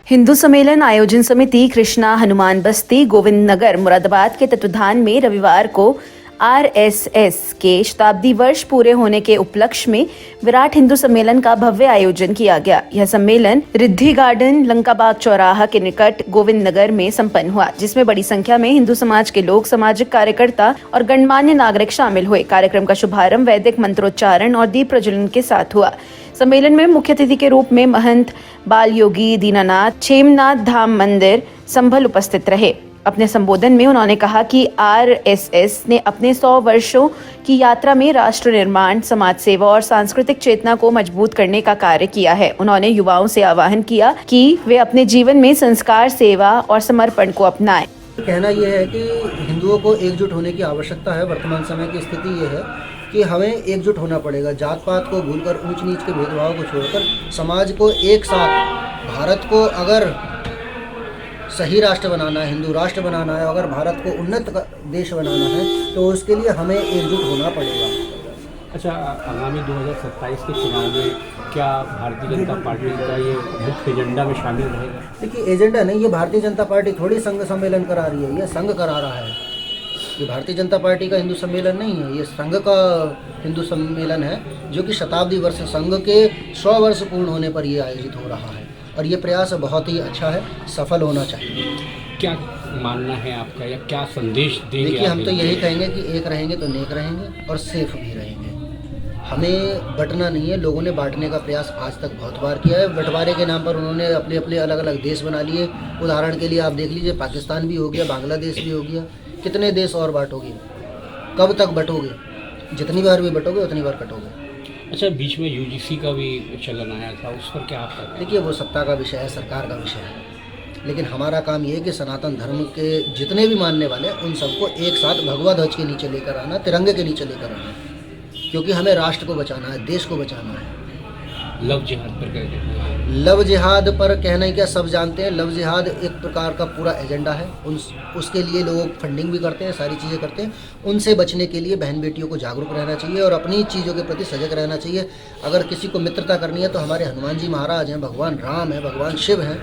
हिंदू सम्मेलन आयोजन समिति कृष्णा हनुमान बस्ती गोविंद नगर मुरादाबाद के तत्वाधान में रविवार को आरएसएस के शताब्दी वर्ष पूरे होने के उपलक्ष्य में विराट हिंदू सम्मेलन का भव्य आयोजन किया गया। यह सम्मेलन रिद्धि गार्डन लंकाबाग चौराहा के निकट गोविंद नगर में संपन्न हुआ, जिसमें बड़ी संख्या में हिंदू समाज के लोग, सामाजिक कार्यकर्ता और गणमान्य नागरिक शामिल हुए। कार्यक्रम का शुभारंभ वैदिक मंत्रोच्चारण और दीप प्रज्वलन के साथ हुआ। सम्मेलन में मुख्य अतिथि के रूप में महंत बाल योगी दीनानाथ क्षेमनाथ धाम मंदिर संभल उपस्थित रहे। अपने संबोधन में उन्होंने कहा कि आरएसएस ने अपने 100 वर्षों की यात्रा में राष्ट्र निर्माण, समाज सेवा और सांस्कृतिक चेतना को मजबूत करने का कार्य किया है। उन्होंने युवाओं से आह्वान किया कि वे अपने जीवन में संस्कार, सेवा और समर्पण को अपनाएं। कहना यह है कि हिंदुओं को एकजुट होने की आवश्यकता है। वर्तमान समय की स्थिति ये है कि हमें एकजुट होना पड़ेगा। जात पात को भूलकर, ऊंच नीच के भेदभाव को छोड़कर समाज को एक साथ, भारत को अगर सही राष्ट्र बनाना है, हिंदू राष्ट्र बनाना है, अगर भारत को उन्नत देश बनाना है तो उसके लिए हमें एकजुट होना पड़ेगा। अच्छा, आगामी 2027 के चुनाव में क्या भारतीय जनता पार्टी का ये मुख्य एजेंडा में शामिल रहेगा? देखिए, एजेंडा नहीं, ये भारतीय जनता पार्टी थोड़ी संघ सम्मेलन करा रही है, ये संघ करा रहा है। ये भारतीय जनता पार्टी का हिंदू सम्मेलन नहीं है, ये संघ का हिंदू सम्मेलन है, जो कि शताब्दी वर्ष संघ के 100 वर्ष पूर्ण होने पर ये आयोजित हो रहा है। और ये प्रयास बहुत ही अच्छा है, सफल होना चाहिए। क्या मानना है आपका, या क्या संदेश देंगे? देखिए, हम तो यही कहेंगे कि एक रहेंगे तो नेक रहेंगे और सेफ भी रहेंगे। हमें बंटना नहीं है। लोगों ने बांटने का प्रयास आज तक बहुत बार किया है। बंटवारे के नाम पर उन्होंने अपने अपने अलग अलग देश बना लिए। उदाहरण के लिए आप देख लीजिए, पाकिस्तान भी हो गया, बांग्लादेश भी हो गया। कितने देश और बांटोगे? कब तक बंटोगे? जितनी बार भी बंटोगे उतनी बार कटोगे। अच्छा, बीच में यूजीसी का भी चलन आया था, उस पर क्या आप कहते हैं? देखिए, वो सत्ता का विषय है, सरकार का विषय है। लेकिन हमारा काम ये है कि सनातन धर्म के जितने भी मानने वाले हैं उन सबको एक साथ भगवा ध्वज के नीचे लेकर आना, तिरंगे के नीचे लेकर आना, क्योंकि हमें राष्ट्र को बचाना है, देश को बचाना है। लव जिहाद पर कहते हैं। लव जिहाद पर कहना ही क्या, सब जानते हैं। लव जिहाद एक प्रकार का पूरा एजेंडा है। उसके लिए लोग फंडिंग भी करते हैं, सारी चीज़ें करते हैं। उनसे बचने के लिए बहन बेटियों को जागरूक रहना चाहिए और अपनी चीज़ों के प्रति सजग रहना चाहिए। अगर किसी को मित्रता करनी है तो हमारे हनुमान जी महाराज हैं, भगवान राम हैं, भगवान शिव हैं।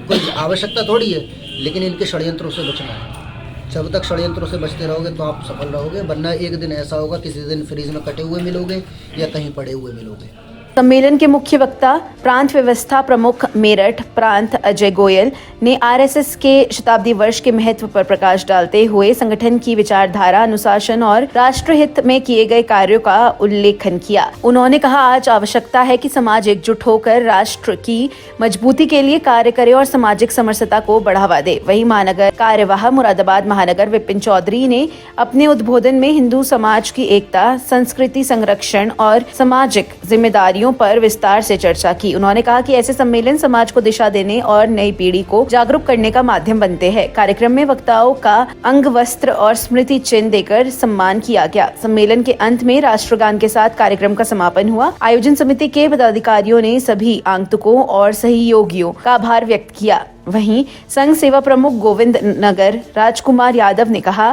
कोई आवश्यकता थोड़ी है, लेकिन इनके षड्यंत्रों से बचना है। जब तक षड्यंत्रों से बचते रहोगे तो आप सफल रहोगे, वरना एक दिन ऐसा होगा, किसी दिन फ्रीज में कटे हुए मिलोगे या कहीं पड़े हुए मिलोगे। सम्मेलन के मुख्य वक्ता प्रांत व्यवस्था प्रमुख मेरठ प्रांत अजय गोयल ने आरएसएस के शताब्दी वर्ष के महत्व पर प्रकाश डालते हुए संगठन की विचारधारा, अनुशासन और राष्ट्रहित में किए गए कार्यों का उल्लेखन किया। उन्होंने कहा, आज आवश्यकता है कि समाज एकजुट होकर राष्ट्र की मजबूती के लिए कार्य करे और सामाजिक समरसता को बढ़ावा दे। वहीं महानगर कार्यवाह मुरादाबाद महानगर विपिन चौधरी ने अपने उद्बोधन में हिंदू समाज की एकता, संस्कृति संरक्षण और सामाजिक जिम्मेदारियों पर विस्तार से चर्चा की। उन्होंने कहा कि ऐसे सम्मेलन समाज को दिशा देने और नई पीढ़ी को जागरूक करने का माध्यम बनते हैं। कार्यक्रम में वक्ताओं का अंग वस्त्र और स्मृति चिन्ह देकर सम्मान किया गया। सम्मेलन के अंत में राष्ट्रगान के साथ कार्यक्रम का समापन हुआ। आयोजन समिति के पदाधिकारियों ने सभी आगंतुकों और सहयोगियों का आभार व्यक्त किया। वहीं संघ सेवा प्रमुख गोविंद नगर राजकुमार यादव ने कहा,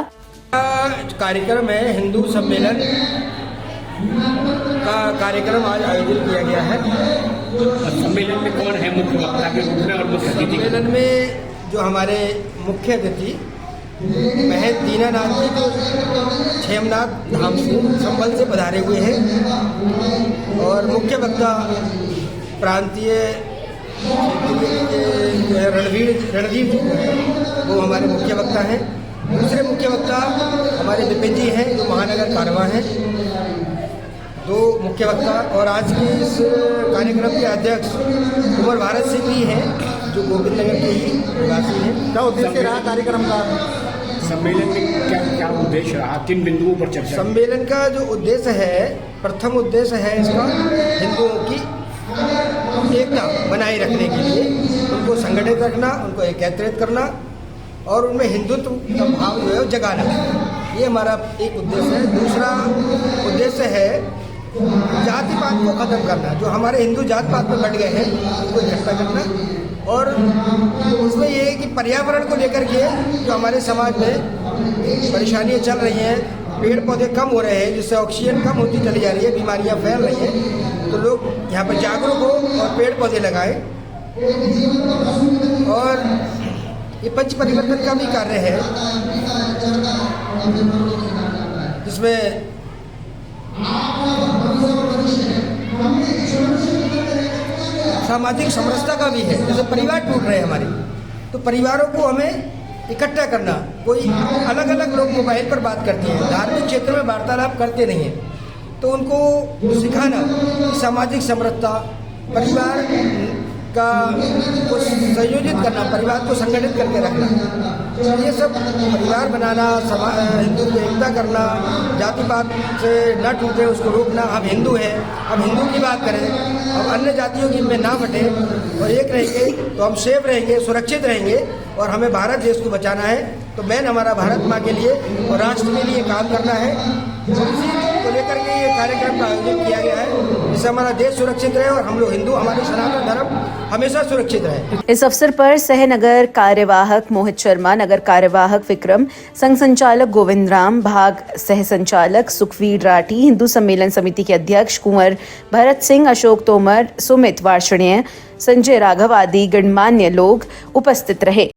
कार्यक्रम है हिंदू सम्मेलन का कार्यक्रम आज आयोजित किया गया है। सम्मेलन में कौन है मुख्य वक्ता के रूप में और मुख्य अतिथि? सम्मेलन में जो हमारे मुख्य अतिथि महंत दीनानाथ जी, जो क्षेमनाथ धाम से संभल से पधारे हुए हैं, और मुख्य वक्ता प्रांतीय रणधीर जी वो हमारे मुख्य वक्ता हैं। दूसरे मुख्य वक्ता हमारे विपिन जी हैं, जो महानगर कारवां हैं, दो मुख्य वक्ता। और आज के इस कार्यक्रम के अध्यक्ष कुंवर भारत सिंह जी हैं, जो गोविंद नगर के ही निवासी हैं। क्या उद्देश्य रहा कार्यक्रम का? सम्मेलन में क्या उद्देश्य रहा? 3 बिंदुओं पर चर्चा। सम्मेलन का जो उद्देश्य है, प्रथम उद्देश्य है इसका हिंदुओं की एकता बनाए रखने के लिए, उनको संगठित रखना, उनको एकत्रित करना और उनमें हिंदुत्व का भाव जो है जगाना। ये हमारा एक उद्देश्य है। दूसरा उद्देश्य है जाति पात को खत्म करना। जो हमारे हिंदू जात पात में बढ़ गए हैं उनको इकट्ठा करना। और उसमें ये है कि पर्यावरण को लेकर के जो हमारे समाज में परेशानियाँ चल रही हैं, पेड़ पौधे कम हो रहे हैं, जिससे ऑक्सीजन कम होती चली जा रही है, बीमारियाँ फैल रही हैं, तो लोग यहाँ पर जागरूक हो और पेड़ पौधे लगाएं। और ये पंच परिवर्तन का भी कार्य है, जिसमें सामाजिक समरसता का भी है। जैसे परिवार टूट रहे हैं हमारे, तो परिवारों को हमें इकट्ठा करना। कोई अलग अलग लोग मोबाइल पर बात करते हैं, धार्मिक क्षेत्र में वार्तालाप करते नहीं हैं, तो उनको सिखाना कि सामाजिक समरसता, परिवार का को संयोजित करना, परिवार को संगठित करके रखना, ये सब परिवार बनाना, हिंदू की एकता करना, जाति पात से न टूटे उसको रोकना। हम हिंदू हैं, अब हिंदू की बात करें, अब अन्य जातियों की में ना बटे और एक रहेंगे तो हम सेफ रहेंगे, सुरक्षित रहेंगे और हमें भारत देश को बचाना है। तो मेन हमारा भारत माँ के लिए और राष्ट्र के लिए काम करना है। इसी को लेकर के ये कार्यक्रम का आयोजन किया गया है, जिससे हमारा देश सुरक्षित रहे और हम लोग हिंदू, हमारी सनातन धर्म हमेशा सुरक्षित रहे। इस अवसर पर सह नगर कार्यवाहक मोहित शर्मा, नगर कार्यवाहक विक्रम, संघ संचालक गोविंद राम, भाग सह संचालक सुखवीर राठी, हिंदू सम्मेलन समिति के अध्यक्ष कुंवर भरत सिंह, अशोक तोमर, सुमित वार्षणीय, संजय राघव आदि गणमान्य लोग उपस्थित रहे।